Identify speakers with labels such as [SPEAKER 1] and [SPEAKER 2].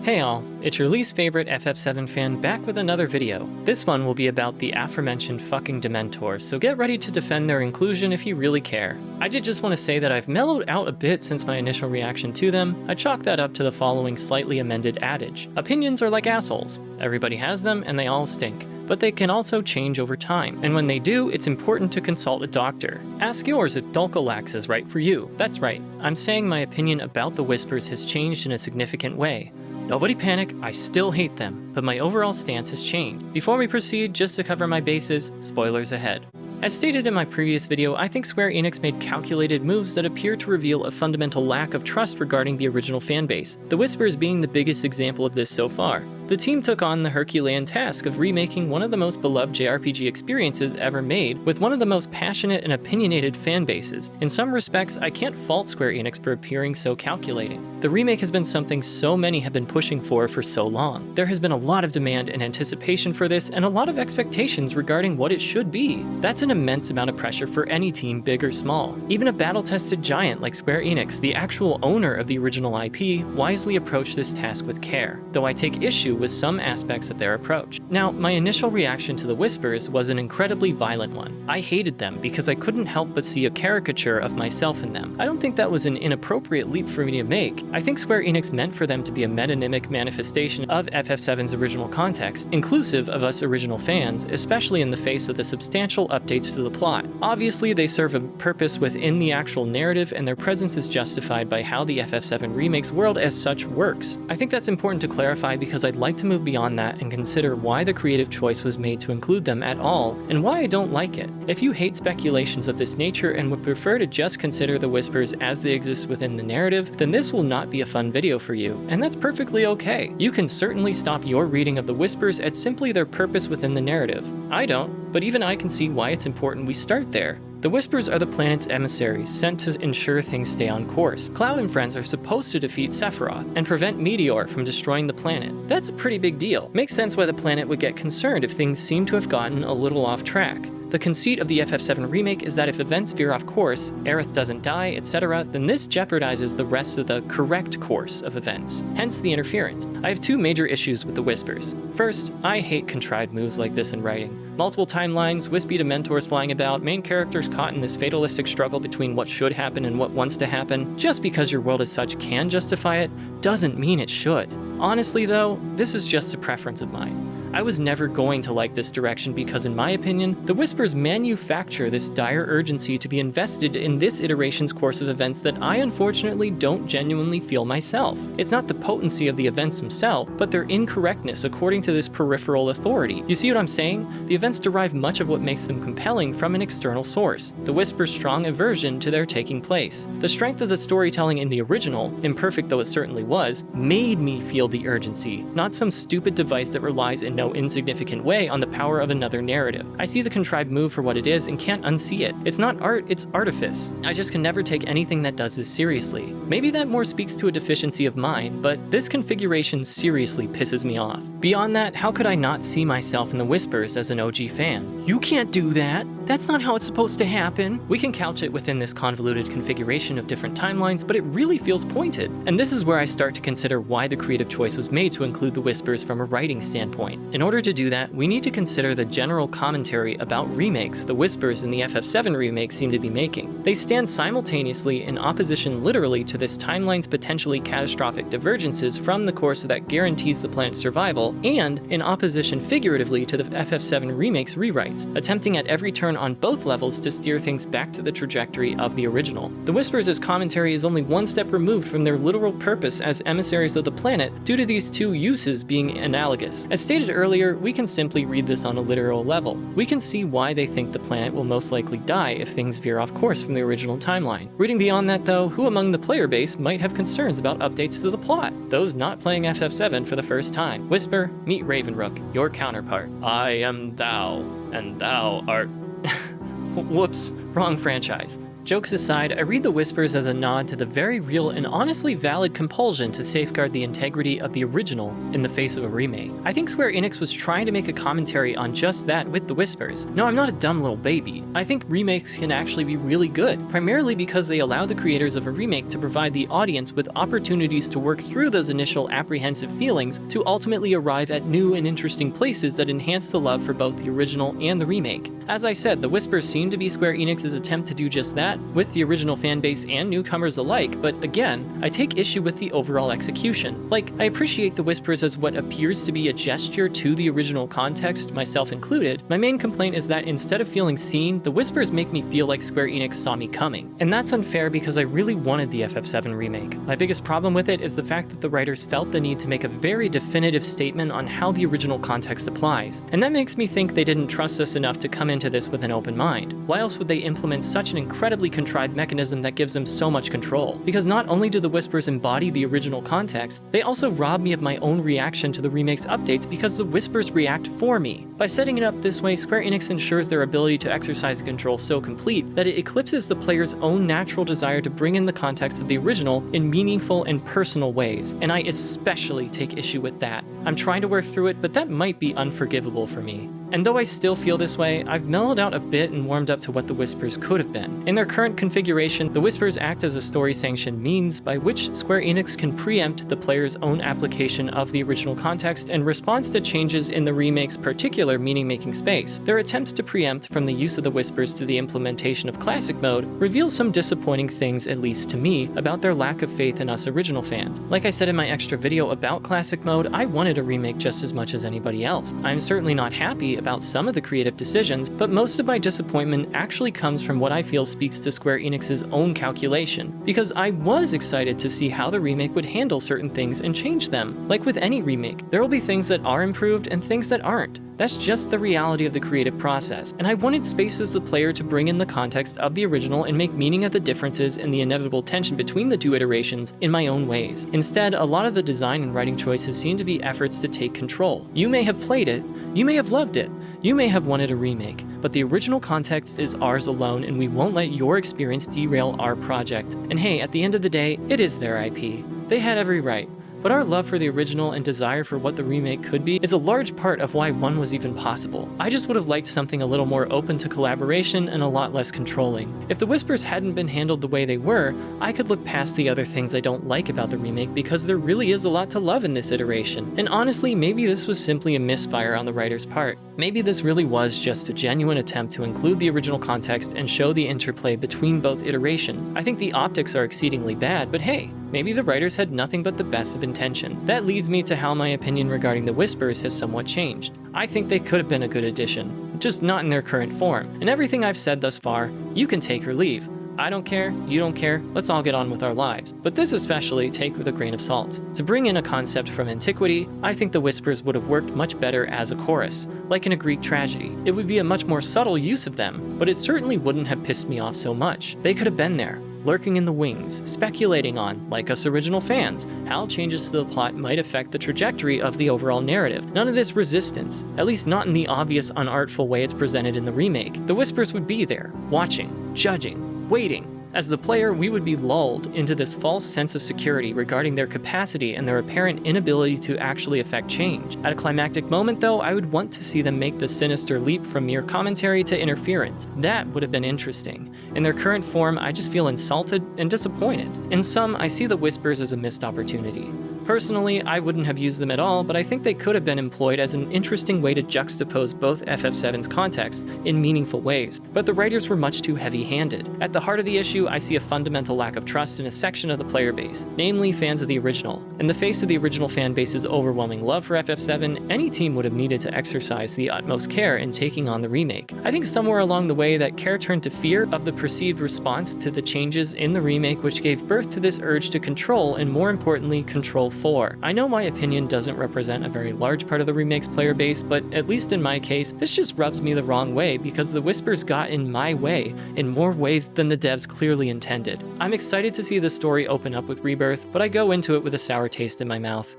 [SPEAKER 1] Hey all, it's your least favorite FF7 fan back with another video. This one will be about the aforementioned fucking dementors, so get ready to defend their inclusion if you really care. I did just want to say that I've mellowed out a bit since my initial reaction to them. I chalk that up to the following slightly amended adage. Opinions are like assholes. Everybody has them and they all stink. But they can also change over time, and when they do, it's important to consult a doctor. Ask yours if Dulcolax is right for you. That's right, I'm saying my opinion about the Whispers has changed in a significant way. Nobody panic, I still hate them, but my overall stance has changed. Before we proceed, just to cover my bases, spoilers ahead. As stated in my previous video, I think Square Enix made calculated moves that appear to reveal a fundamental lack of trust regarding the original fanbase, the Whispers being the biggest example of this so far. The team took on the Herculean task of remaking one of the most beloved JRPG experiences ever made with one of the most passionate and opinionated fan bases. In some respects, I can't fault Square Enix for appearing so calculating. The remake has been something so many have been pushing for so long. There has been a lot of demand and anticipation for this, and a lot of expectations regarding what it should be. That's an immense amount of pressure for any team, big or small. Even a battle-tested giant like Square Enix, the actual owner of the original IP, wisely approached this task with care, though I take issue with some aspects of their approach. Now, my initial reaction to the Whispers was an incredibly violent one. I hated them because I couldn't help but see a caricature of myself in them. I don't think that was an inappropriate leap for me to make. I think Square Enix meant for them to be a metonymic manifestation of FF7's original context, inclusive of us original fans, especially in the face of the substantial updates to the plot. Obviously, they serve a purpose within the actual narrative, and their presence is justified by how the FF7 Remake's world as such works. I think that's important to clarify because I'd like to move beyond that and consider why the creative choice was made to include them at all, and why I don't like it. If you hate speculations of this nature and would prefer to just consider the Whispers as they exist within the narrative, then this will not be a fun video for you, and that's perfectly okay. You can certainly stop your reading of the Whispers at simply their purpose within the narrative. I don't, but even I can see why it's important we start there. The Whispers are the planet's emissaries, sent to ensure things stay on course. Cloud and friends are supposed to defeat Sephiroth and prevent Meteor from destroying the planet. That's a pretty big deal. Makes sense why the planet would get concerned if things seem to have gotten a little off track. The conceit of the FF7 Remake is that if events veer off course, Aerith doesn't die, etc., then this jeopardizes the rest of the correct course of events, hence the interference. I have two major issues with the Whispers. First, I hate contrived moves like this in writing. Multiple timelines, wispy dementors flying about, main characters caught in this fatalistic struggle between what should happen and what wants to happen. Just because your world as such can justify it, doesn't mean it should. Honestly though, this is just a preference of mine. I was never going to like this direction because, in my opinion, the Whispers manufacture this dire urgency to be invested in this iteration's course of events that I unfortunately don't genuinely feel myself. It's not the potency of the events themselves, but their incorrectness according to this peripheral authority. You see what I'm saying? The events derive much of what makes them compelling from an external source, the Whispers' strong aversion to their taking place. The strength of the storytelling in the original, imperfect though it certainly was, made me feel the urgency, not some stupid device that relies in no insignificant way on the power of another narrative. I see the contrived move for what it is and can't unsee it. It's not art, it's artifice. I just can never take anything that does this seriously. Maybe that more speaks to a deficiency of mine, but this configuration seriously pisses me off. Beyond that, how could I not see myself in the Whispers as an OG fan? You can't do that! That's not how it's supposed to happen! We can couch it within this convoluted configuration of different timelines, but it really feels pointed. And this is where I start to consider why the creative choice was made to include the Whispers from a writing standpoint. In order to do that, we need to consider the general commentary about remakes the Whispers in the FF7 remake seem to be making. They stand simultaneously in opposition literally to this timeline's potentially catastrophic divergences from the course that guarantees the planet's survival, and in opposition figuratively to the FF7 remake's rewrites, attempting at every turn on both levels to steer things back to the trajectory of the original. The Whispers' commentary is only one step removed from their literal purpose as emissaries of the planet due to these two uses being analogous. As stated earlier, we can simply read this on a literal level. We can see why they think the planet will most likely die if things veer off course from the original timeline. Reading beyond that though, who among the player base might have concerns about updates to the plot? Those not playing FF7 for the first time. Whisper, meet Ravenrook, your counterpart. I am thou, and thou art... Whoops, wrong franchise. Jokes aside, I read the whispers as a nod to the very real and honestly valid compulsion to safeguard the integrity of the original in the face of a remake. I think Square Enix was trying to make a commentary on just that with the whispers. No, I'm not a dumb little baby. I think remakes can actually be really good, primarily because they allow the creators of a remake to provide the audience with opportunities to work through those initial apprehensive feelings to ultimately arrive at new and interesting places that enhance the love for both the original and the remake. As I said, the whispers seem to be Square Enix's attempt to do just that, with the original fanbase and newcomers alike, but again, I take issue with the overall execution. Like, I appreciate the whispers as what appears to be a gesture to the original context, myself included. My main complaint is that instead of feeling seen, the whispers make me feel like Square Enix saw me coming. And that's unfair because I really wanted the FF7 remake. My biggest problem with it is the fact that the writers felt the need to make a very definitive statement on how the original context applies. And that makes me think they didn't trust us enough to come into this with an open mind. Why else would they implement such an incredibly contrived mechanism that gives them so much control? Because not only do the whispers embody the original context, they also rob me of my own reaction to the remake's updates because the whispers react for me. By setting it up this way, Square Enix ensures their ability to exercise control so complete that it eclipses the player's own natural desire to bring in the context of the original in meaningful and personal ways, and I especially take issue with that. I'm trying to work through it, but that might be unforgivable for me. And though I still feel this way, I've mellowed out a bit and warmed up to what the whispers could have been. In their current configuration, the whispers act as a story-sanctioned means by which Square Enix can preempt the player's own application of the original context in response to changes in the remake's particular meaning-making space. Their attempts to preempt from the use of the whispers to the implementation of classic mode reveal some disappointing things, at least to me, about their lack of faith in us original fans. Like I said in my extra video about classic mode, I wanted a remake just as much as anybody else. I'm certainly not happy about some of the creative decisions, but most of my disappointment actually comes from what I feel speaks to Square Enix's own calculation, because I was excited to see how the remake would handle certain things and change them. Like with any remake, there will be things that are improved and things that aren't. That's just the reality of the creative process, and I wanted space as the player to bring in the context of the original and make meaning of the differences and the inevitable tension between the two iterations in my own ways. Instead, a lot of the design and writing choices seem to be efforts to take control. You may have played it, you may have loved it, you may have wanted a remake, but the original context is ours alone and we won't let your experience derail our project. And hey, at the end of the day, it is their IP. They had every right. But our love for the original and desire for what the remake could be is a large part of why one was even possible. I just would have liked something a little more open to collaboration and a lot less controlling. If the whispers hadn't been handled the way they were, I could look past the other things I don't like about the remake because there really is a lot to love in this iteration. And honestly, maybe this was simply a misfire on the writer's part. Maybe this really was just a genuine attempt to include the original context and show the interplay between both iterations. I think the optics are exceedingly bad, but hey, maybe the writers had nothing but the best of intentions. That leads me to how my opinion regarding the whispers has somewhat changed. I think they could have been a good addition, just not in their current form. And everything I've said thus far, you can take or leave. I don't care, you don't care, let's all get on with our lives. But this especially take with a grain of salt. To bring in a concept from antiquity, I think the whispers would have worked much better as a chorus, like in a Greek tragedy. It would be a much more subtle use of them, but it certainly wouldn't have pissed me off so much. They could have been there, lurking in the wings, speculating on, like us original fans, how changes to the plot might affect the trajectory of the overall narrative. None of this resistance, at least not in the obvious unartful way it's presented in the remake. The whispers would be there, watching, judging, waiting. As the player, we would be lulled into this false sense of security regarding their capacity and their apparent inability to actually affect change. At a climactic moment, though, I would want to see them make the sinister leap from mere commentary to interference. That would have been interesting. In their current form, I just feel insulted and disappointed. In sum, I see the whispers as a missed opportunity. Personally, I wouldn't have used them at all, but I think they could have been employed as an interesting way to juxtapose both FF7's contexts in meaningful ways, but the writers were much too heavy-handed. At the heart of the issue, I see a fundamental lack of trust in a section of the player base, namely fans of the original. In the face of the original fan base's overwhelming love for FF7, any team would have needed to exercise the utmost care in taking on the remake. I think somewhere along the way that care turned to fear of the perceived response to the changes in the remake, which gave birth to this urge to control and, more importantly, control 4. I know my opinion doesn't represent a very large part of the remake's player base, but at least in my case, this just rubs me the wrong way because the whispers got in my way in more ways than the devs clearly intended. I'm excited to see the story open up with Rebirth, but I go into it with a sour taste in my mouth.